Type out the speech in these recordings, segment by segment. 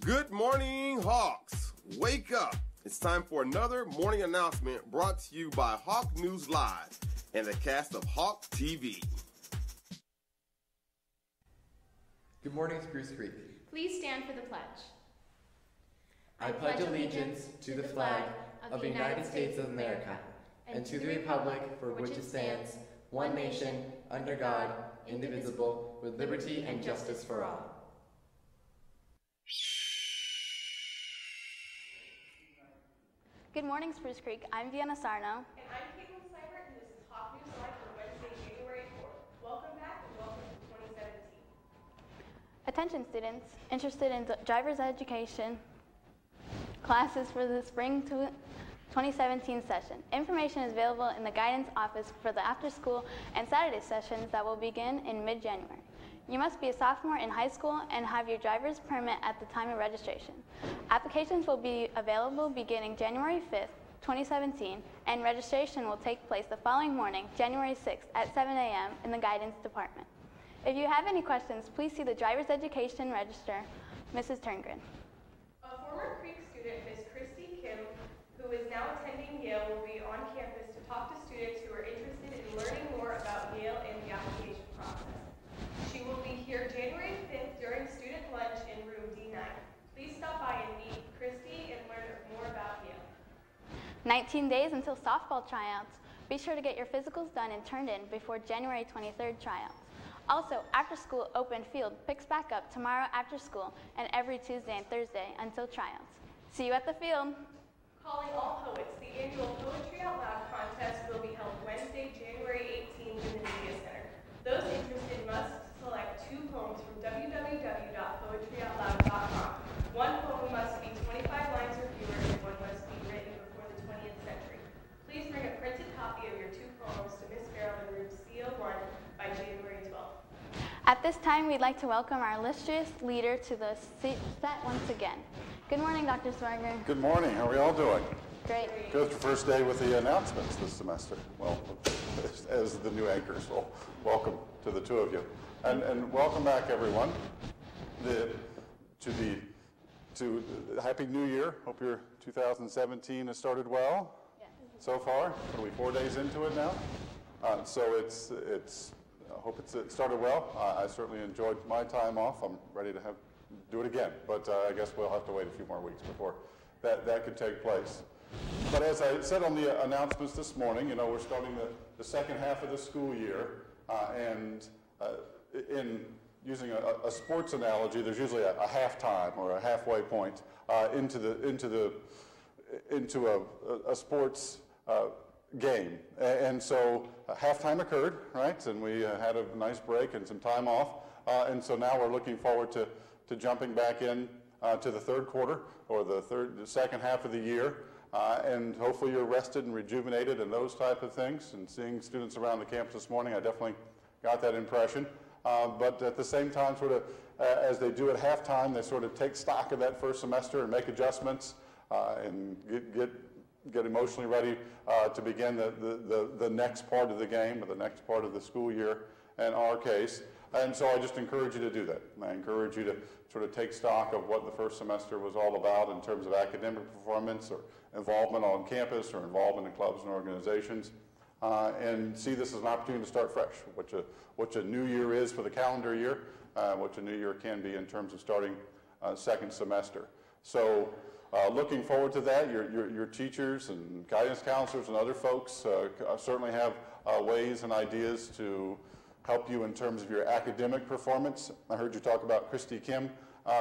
Good morning, Hawks. Wake up. It's time for another morning announcement brought to you by Hawk News Live and the cast of Hawk TV. Good morning, Spruce Creek. Please stand for the pledge. I pledge allegiance to the flag of the United States of America and to the republic for which it stands, one nation, under God, indivisible, with liberty and justice for all. Good morning, Spruce Creek. I'm Vienna Sarno. And I'm Caitlin Seibert, and this is Hawk News Live for Wednesday, January 4th. Welcome back and welcome to 2017. Attention students interested in driver's education classes for the spring 2017 session. Information is available in the guidance office for the after-school and Saturday sessions that will begin in mid-January. You must be a sophomore in high school and have your driver's permit at the time of registration. Applications will be available beginning January 5th, 2017, and registration will take place the following morning, January 6th at 7 a.m. in the guidance department. If you have any questions, please see the driver's education register, Mrs. Turngren. A former Creek student, Ms. Christy Kim, who is now attending Yale, will be on campus to talk to students who are interested in learning more about Yale and the application process. She will be here January 5th during student lunch in room D9. Please stop by and meet Christy and learn more about Yale. 19 days until softball tryouts. Be sure to get your physicals done and turned in before January 23rd tryouts. Also, after school open field picks back up tomorrow after school and every Tuesday and Thursday until tryouts. See you at the field. Calling all poets, the annual Poetry Out Loud contest will be held Wednesday, January 18th in the Media Center. Those interested must select 2 poems from www.poetryoutloud.com. One poem must be 25 lines or fewer and one must be written before the 20th century. Please bring a printed copy of your 2 poems to Miss Farrell in room CO1 by January 12th. At this time, we'd like to welcome our illustrious leader to the set once again. Good morning, Dr. Swager. Good morning. How are we all doing? Great. Good. First day with the announcements this semester. Well, as the new anchors, well, welcome to the 2 of you. And welcome back, everyone, to Happy New Year. Hope your 2017 has started well. Yes. So far. What are we, 4 days into it now? So I hope it started well. I certainly enjoyed my time off. I'm ready to do it again, but I guess we'll have to wait a few more weeks before that could take place. But as I said on the announcements this morning, you know, we're starting the second half of the school year, and in using a sports analogy, there's usually a halftime or a halfway point into a sports game. And so halftime occurred, right? And we had a nice break and some time off. And so now we're looking forward to jumping back in to the third quarter or the second half of the year. And hopefully you're rested and rejuvenated and those type of things. And seeing students around the campus this morning, I definitely got that impression. But at the same time, sort of as they do at halftime, they sort of take stock of that first semester and make adjustments and get emotionally ready to begin the next part of the game or the next part of the school year in our case. And so I just encourage you to do that. I encourage you to sort of take stock of what the first semester was all about in terms of academic performance or involvement on campus or involvement in clubs and organizations. And see this as an opportunity to start fresh, what a new year is for the calendar year, what a new year can be in terms of starting second semester. So looking forward to that. Your teachers and guidance counselors and other folks certainly have ways and ideas to help you in terms of your academic performance. I heard you talk about Christy Kim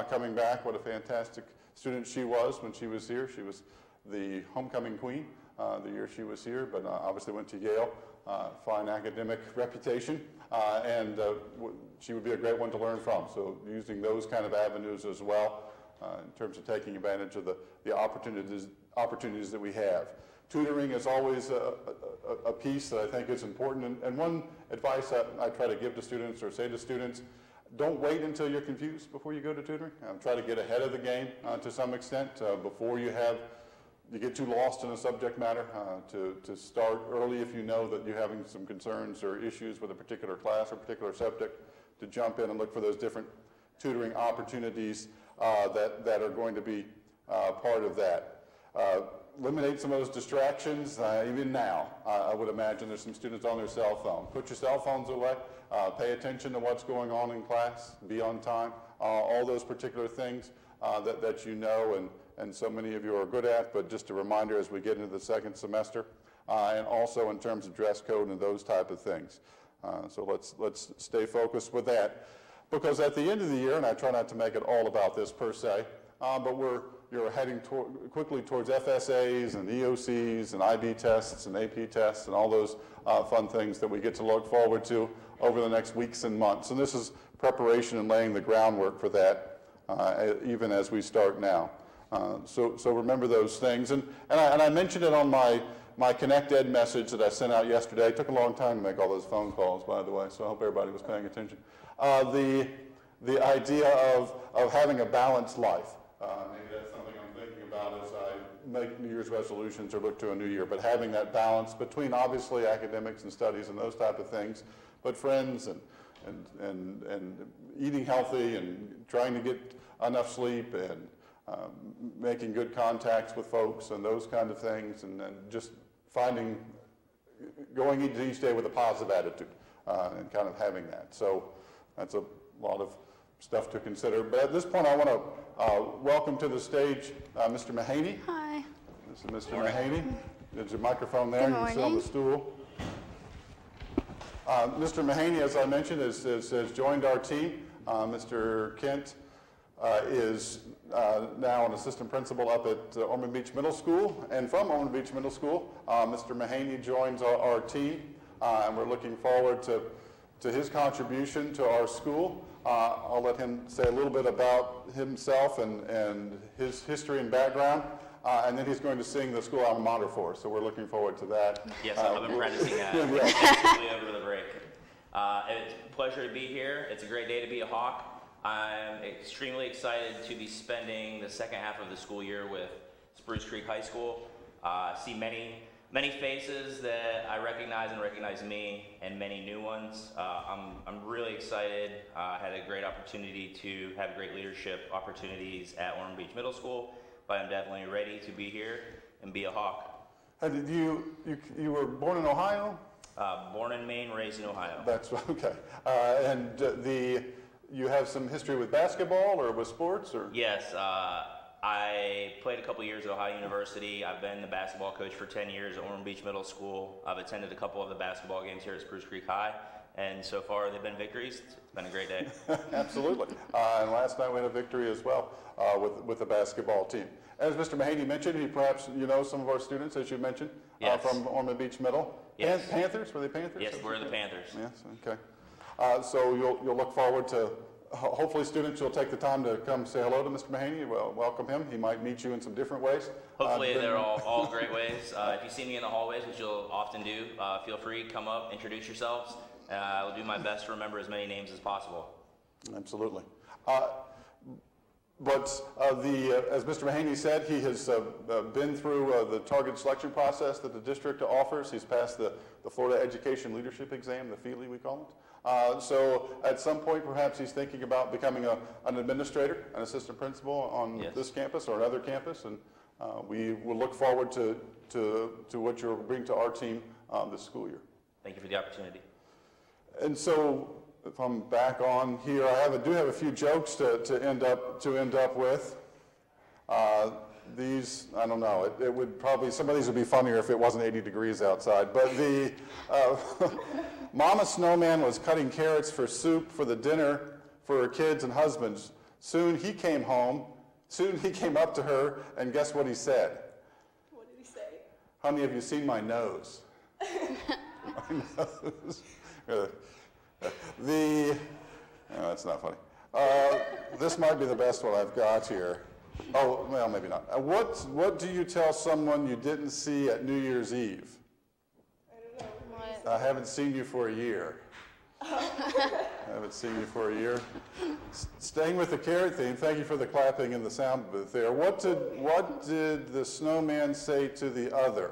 coming back. What a fantastic student she was when she was here. She was the homecoming queen the year she was here, but obviously went to Yale, fine academic reputation, and she would be a great one to learn from. So using those kind of avenues as well in terms of taking advantage of the opportunities that we have. Tutoring is always a piece that I think is important, and one advice that I try to give to students or say to students, don't wait until you're confused before you go to tutoring. Try to get ahead of the game to some extent before you get too lost in a subject matter, to start early if you know that you're having some concerns or issues with a particular class or particular subject, to jump in and look for those different tutoring opportunities that are going to be part of that. Eliminate some of those distractions. Even now, I would imagine there's some students on their cell phone. Put your cell phones away. Pay attention to what's going on in class. Be on time. All those particular things that you know and so many of you are good at, but just a reminder as we get into the second semester. And also in terms of dress code and those type of things. So let's stay focused with that. Because at the end of the year, and I try not to make it all about this per se, but you're heading quickly towards FSAs and EOCs and IB tests and AP tests and all those fun things that we get to look forward to over the next weeks and months. And this is preparation and laying the groundwork for that, even as we start now. So remember those things. And I mentioned it on my Connect Ed message that I sent out yesterday. It took a long time to make all those phone calls, by the way, so I hope everybody was paying attention. The idea of having a balanced life. Maybe that's something I'm thinking about as I make New Year's resolutions or look to a new year, but having that balance between obviously academics and studies and those type of things, but friends and eating healthy and trying to get enough sleep and making good contacts with folks and those kind of things, and just going into each day with a positive attitude and kind of having that. So that's a lot of stuff to consider. But at this point, I want to welcome to the stage Mr. Mahaney. Hi. This is Mr. Mahaney. There's a microphone there. You can sit on the stool. Mr. Mahaney, as I mentioned, has joined our team. Mr. Kent is now an assistant principal up at Ormond Beach Middle School. And from Ormond Beach Middle School, Mr. Mahaney joins our team. And we're looking forward to his contribution to our school. I'll let him say a little bit about himself and his history and background, and then he's going to sing the school alma mater for us, so we're looking forward to that. Yes, I've been practicing that extensively over the break. It's a pleasure to be here. It's a great day to be a Hawk. I'm extremely excited to be spending the second half of the school year with Spruce Creek High School. See many faces that I recognize and recognize me, and many new ones. I'm really excited. I had a great opportunity to have great leadership opportunities at Ormond Beach Middle School, but I'm definitely ready to be here and be a Hawk. Did you were born in Ohio? Born in Maine, raised in Ohio. That's okay. And you have some history with basketball or with sports, or? Yes. I played a couple years at Ohio University. I've been the basketball coach for 10 years at Ormond Beach Middle School. I've attended a couple of the basketball games here at Spruce Creek High, and so far they've been victories. It's been a great day. Absolutely. And last night we had a victory as well with the basketball team. As Mr. Mahaney mentioned, perhaps you know some of our students, as you mentioned, yes. From Ormond Beach Middle. Yes. Panthers? Were they Panthers? Yes, we're the Panthers. Yes, okay. So you'll look forward to, hopefully students will take the time to come say hello to Mr. Mahaney. Well, welcome him. He might meet you in some different ways. Hopefully they're all great ways. If you see me in the hallways, which you'll often do, feel free, come up, introduce yourselves. I'll do my best to remember as many names as possible. Absolutely. But as Mr. Mahaney said, he has been through the target selection process that the district offers. He's passed the Florida Education Leadership Exam, the FELE we call it. So at some point, perhaps he's thinking about becoming an administrator, an assistant principal on yes. this campus or another campus. And we will look forward to what you'll bring to our team this school year. Thank you for the opportunity. And so, if I'm back on here, I do have a few jokes to end up with. These, I don't know, it would probably, some of these would be funnier if it wasn't 80 degrees outside. But the Mama Snowman was cutting carrots for soup for the dinner for her kids and husbands. Soon he came up to her, and guess what he said? What did he say? Honey, have you seen my nose? My nose. That's not funny. This might be the best one I've got here. Oh, well, maybe not. What do you tell someone you didn't see at New Year's Eve? I don't know. I haven't seen you for a year. I haven't seen you for a year. Staying with the carrot theme, thank you for the clapping in the sound booth there. What did the snowman say to the other?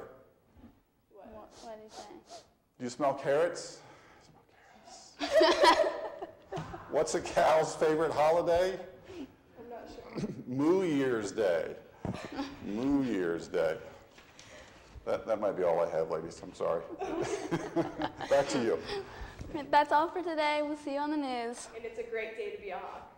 What did he say? Do you smell carrots? What's a cow's favorite holiday? I'm not sure. New Year's Day. New Year's Day. That might be all I have, ladies. I'm sorry. Back to you. That's all for today. We'll see you on the news. And it's a great day to be a Hawk.